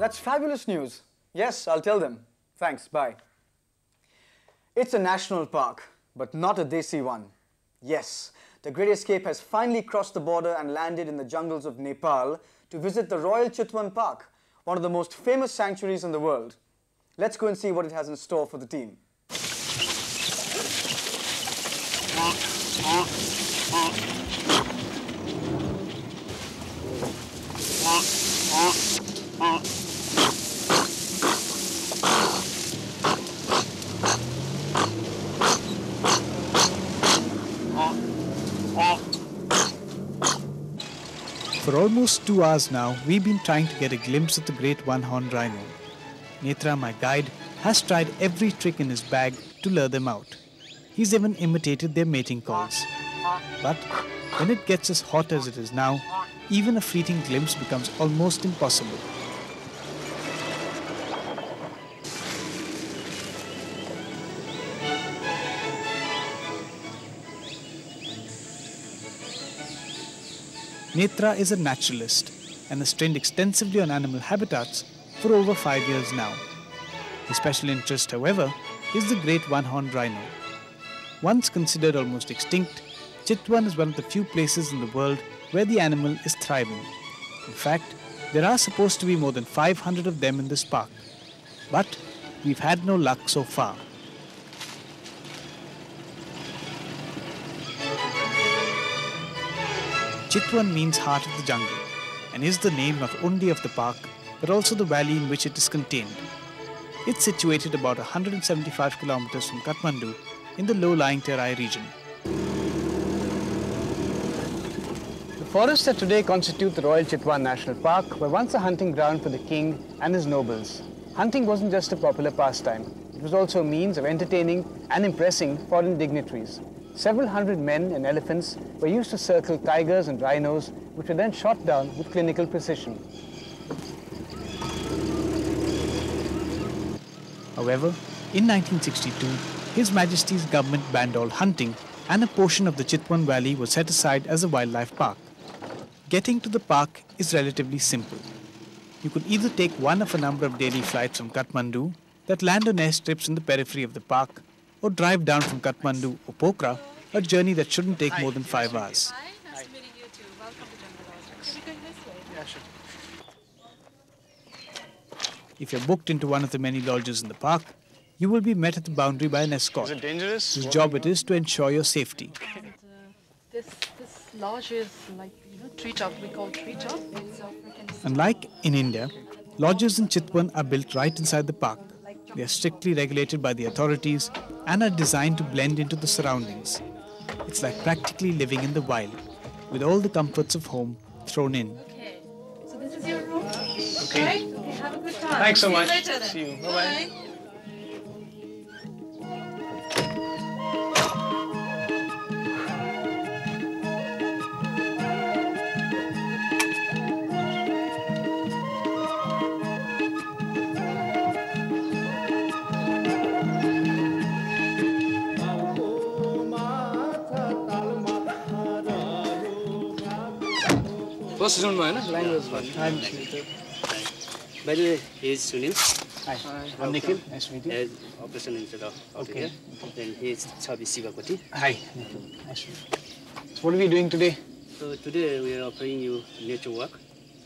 That's fabulous news. Yes, I'll tell them. Thanks, bye. It's a national park, but not a desi one. Yes, the Great Escape has finally crossed the border and landed in the jungles of Nepal to visit the Royal Chitwan Park, one of the most famous sanctuaries in the world. Let's go and see what it has in store for the team. For almost 2 hours now, we've been trying to get a glimpse of the great one-horned rhino. Netra, my guide, has tried every trick in his bag to lure them out. He's even imitated their mating calls. But when it gets as hot as it is now, even a fleeting glimpse becomes almost impossible. Netra is a naturalist and has trained extensively on animal habitats for over 5 years now. His special interest, however, is the great one-horned rhino. Once considered almost extinct, Chitwan is one of the few places in the world where the animal is thriving. In fact, there are supposed to be more than 500 of them in this park. But we've had no luck so far. Chitwan means heart of the jungle and is the name not only of the park but also the valley in which it is contained. It's situated about 175 kilometers from Kathmandu in the low-lying Terai region. The forests that today constitute the Royal Chitwan National Park were once a hunting ground for the king and his nobles. Hunting wasn't just a popular pastime, it was also a means of entertaining and impressing foreign dignitaries. Several hundred men and elephants were used to circle tigers and rhinos, which were then shot down with clinical precision. However, in 1962, His Majesty's government banned all hunting and a portion of the Chitwan Valley was set aside as a wildlife park. Getting to the park is relatively simple. You could either take one of a number of daily flights from Kathmandu that land on airstrips in the periphery of the park, or drive down from Kathmandu or Pokhara, a journey that shouldn't take more than 5 hours. Hi, nice meeting you too. Welcome to Jungle Lodge. Should we go this way? Yeah, sure. If you're booked into one of the many lodges in the park, you will be met at the boundary by an escort. Is it dangerous? Whose job it is to ensure your safety. And this lodge is like, treetop. We call treetop. Unlike in India, lodges in Chitwan are built right inside the park. They are strictly regulated by the authorities and are designed to blend into the surroundings. It's like practically living in the wild, with all the comforts of home thrown in. Okay, so this is your room. Okay. Right? Okay, have a good time. Thanks so much. See you later then. See you. Bye-bye. Bye. First zone, language. I'm Shilita. By the way, he is Sunil. Hi. I'm Nikhil. Nice to meet you. He is operation instead of Okay. Then he is Chabi Sivakoti. Hi. Nikhil. Nice to meet you. So what are we doing today? So today we are offering you nature walk.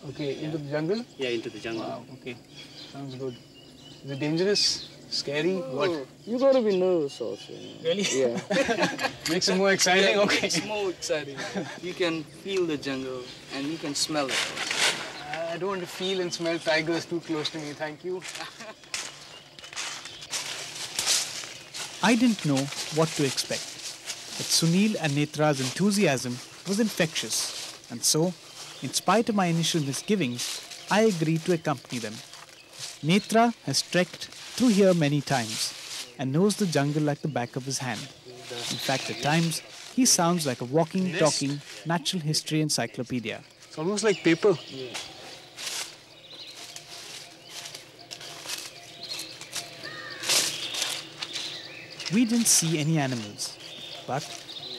Okay, into the jungle? Yeah, into the jungle. Wow, okay. Sounds good. Is it dangerous? Scary? What? You gotta be nervous also. Really? Yeah. Makes it more exciting? Okay. It's more exciting. You can feel the jungle and you can smell it. I don't want to feel and smell tigers too close to me, thank you. I didn't know what to expect, but Sunil and Netra's enthusiasm was infectious, and so, in spite of my initial misgivings, I agreed to accompany them. Netra has trekked through here many times and knows the jungle like the back of his hand. In fact, at times, he sounds like a walking, talking, natural history encyclopedia. It's almost like paper. Yeah. We didn't see any animals, but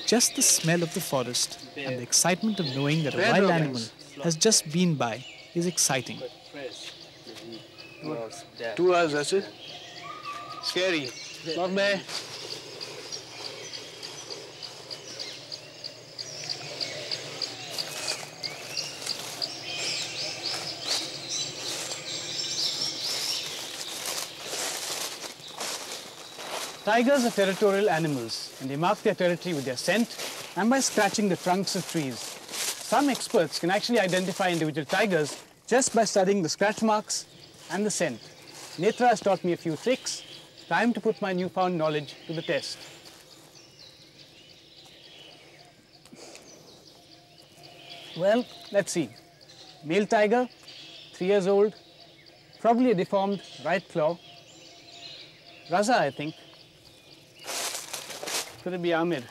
just the smell of the forest and the excitement of knowing that a wild animal has just been by is exciting. Fresh. 2 hours, that's it? Scary. Not bad. Tigers are territorial animals, and they mark their territory with their scent and by scratching the trunks of trees. Some experts can actually identify individual tigers just by studying the scratch marks and the scent. Netra has taught me a few tricks. Time to put my newfound knowledge to the test. Well, let's see. Male tiger, 3 years old, probably a deformed right claw. Raza, I think. Could it be Amir?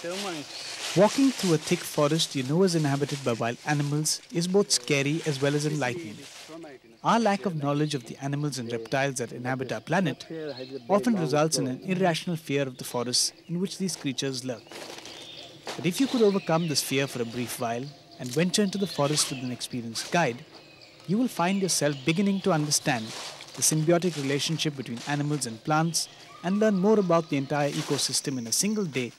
Termites. Walking through a thick forest you know is inhabited by wild animals is both scary as well as enlightening. Our lack of knowledge of the animals and reptiles that inhabit our planet often results in an irrational fear of the forests in which these creatures lurk. But if you could overcome this fear for a brief while and venture into the forest with an experienced guide, you will find yourself beginning to understand the symbiotic relationship between animals and plants and learn more about the entire ecosystem in a single day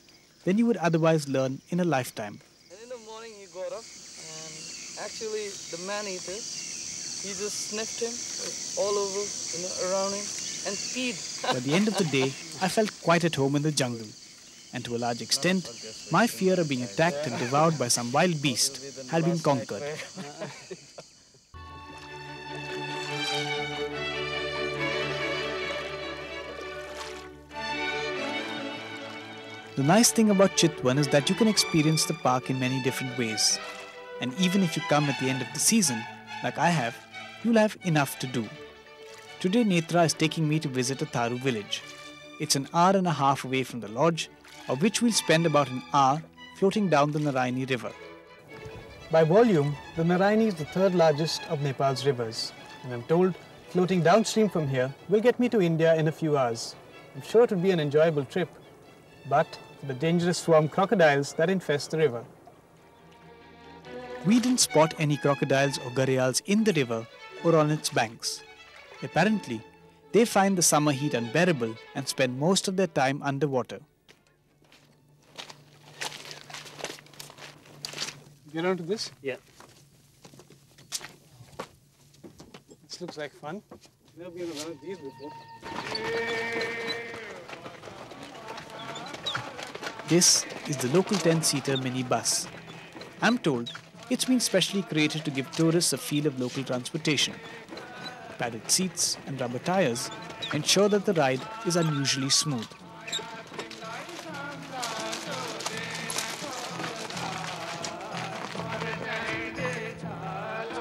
than you would otherwise learn in a lifetime. And in the morning he got up and actually the man-eater, he just sniffed him all over, around him and peed. By the end of the day, I felt quite at home in the jungle. And to a large extent, my fear of being attacked and devoured by some wild beast had been conquered. The nice thing about Chitwan is that you can experience the park in many different ways. And even if you come at the end of the season, like I have, you'll have enough to do. Today Netra is taking me to visit a Tharu village. It's an hour and a half away from the lodge, of which we'll spend about an hour floating down the Naraini river. By volume, the Naraini is the third largest of Nepal's rivers. And I'm told floating downstream from here will get me to India in a few hours. I'm sure it would be an enjoyable trip, but for the dangerous swarm crocodiles that infest the river. We didn't spot any crocodiles or gharials in the river or on its banks. Apparently, they find the summer heat unbearable and spend most of their time underwater. Get onto this? Yeah. This looks like fun. Never been on one of these before. This is the local 10-seater mini bus. I'm told it's been specially created to give tourists a feel of local transportation. Padded seats and rubber tires ensure that the ride is unusually smooth.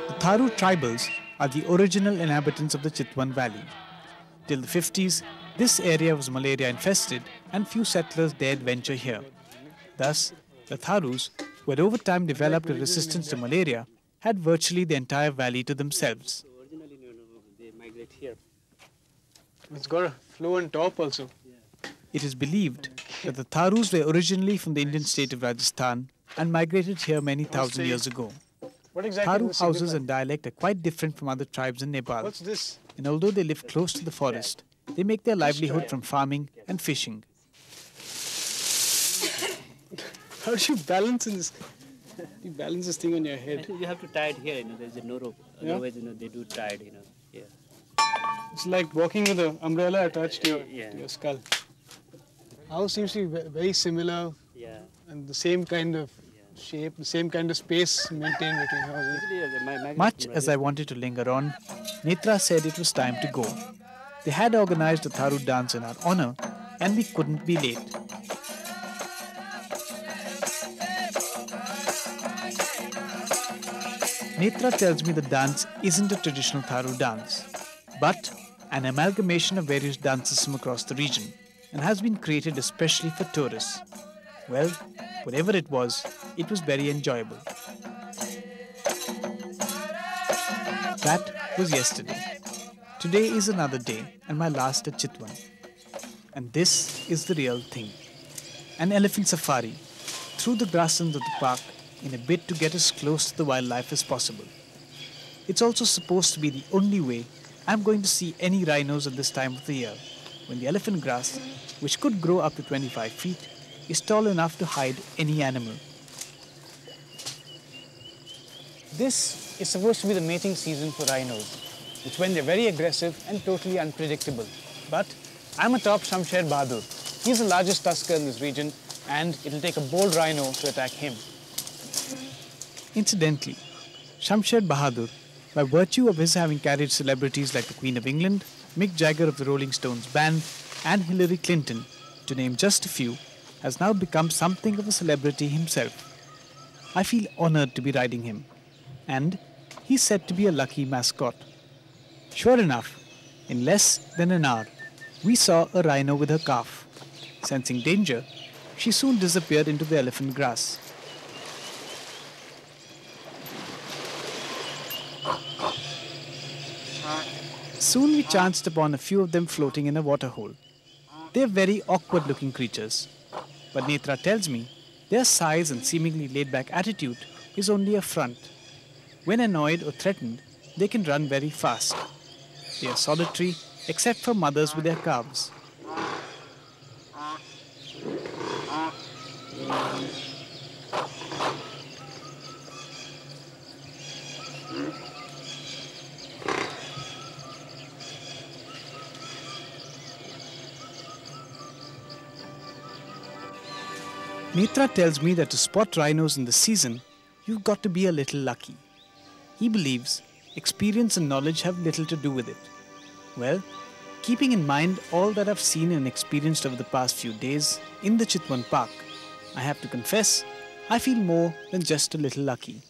The Tharu tribals are the original inhabitants of the Chitwan Valley. Till the 50s, this area was malaria infested and few settlers dared venture here. Thus, the Tharus, who had over time developed a resistance to malaria, had virtually the entire valley to themselves. Originally, they migrate here. It's got a flow on top also. It is believed that the Tharus were originally from the Indian state of Rajasthan and migrated here many thousand years ago. What exactly Tharu does this houses signify? and dialect are quite different from other tribes in Nepal. What's this? And although they live close to the forest, they make their livelihood from farming and fishing. How do you balance in this? You balance this thing on your head. You have to tie it here, there's no rope. Yeah. Otherwise, they do tie it, here. It's like walking with an umbrella attached to Yeah. your skull. House seems to be very similar Yeah. and the same kind of shape, the same kind of space maintained between houses. Actually, Much as I wanted to linger on, Netra said it was time to go. They had organized a Tharu dance in our honor and we couldn't be late. Netra tells me the dance isn't a traditional Tharu dance, but an amalgamation of various dances from across the region and has been created especially for tourists. Well, whatever it was very enjoyable. That was yesterday. Today is another day and my last at Chitwan. And this is the real thing. An elephant safari through the grasslands of the park in a bid to get as close to the wildlife as possible. it's also supposed to be the only way I'm going to see any rhinos at this time of the year, when the elephant grass, which could grow up to 25 feet, is tall enough to hide any animal. This is supposed to be the mating season for rhinos. It's when they're very aggressive and totally unpredictable. But I'm atop Shamsher Bahadur. He's the largest tusker in this region, and it'll take a bold rhino to attack him. Incidentally, Shamsher Bahadur, by virtue of his having carried celebrities like the Queen of England, Mick Jagger of the Rolling Stones band, and Hillary Clinton, to name just a few, has now become something of a celebrity himself. I feel honored to be riding him, and he's said to be a lucky mascot. Sure enough, in less than an hour, we saw a rhino with her calf. Sensing danger, she soon disappeared into the elephant grass. Soon we chanced upon a few of them floating in a waterhole. They are very awkward-looking creatures, but Netra tells me their size and seemingly laid-back attitude is only a front. When annoyed or threatened, they can run very fast. They are solitary, except for mothers with their calves. Netra tells me that to spot rhinos in the season, you've got to be a little lucky. He believes experience and knowledge have little to do with it. Well, keeping in mind all that I've seen and experienced over the past few days in the Chitwan Park, I have to confess, I feel more than just a little lucky.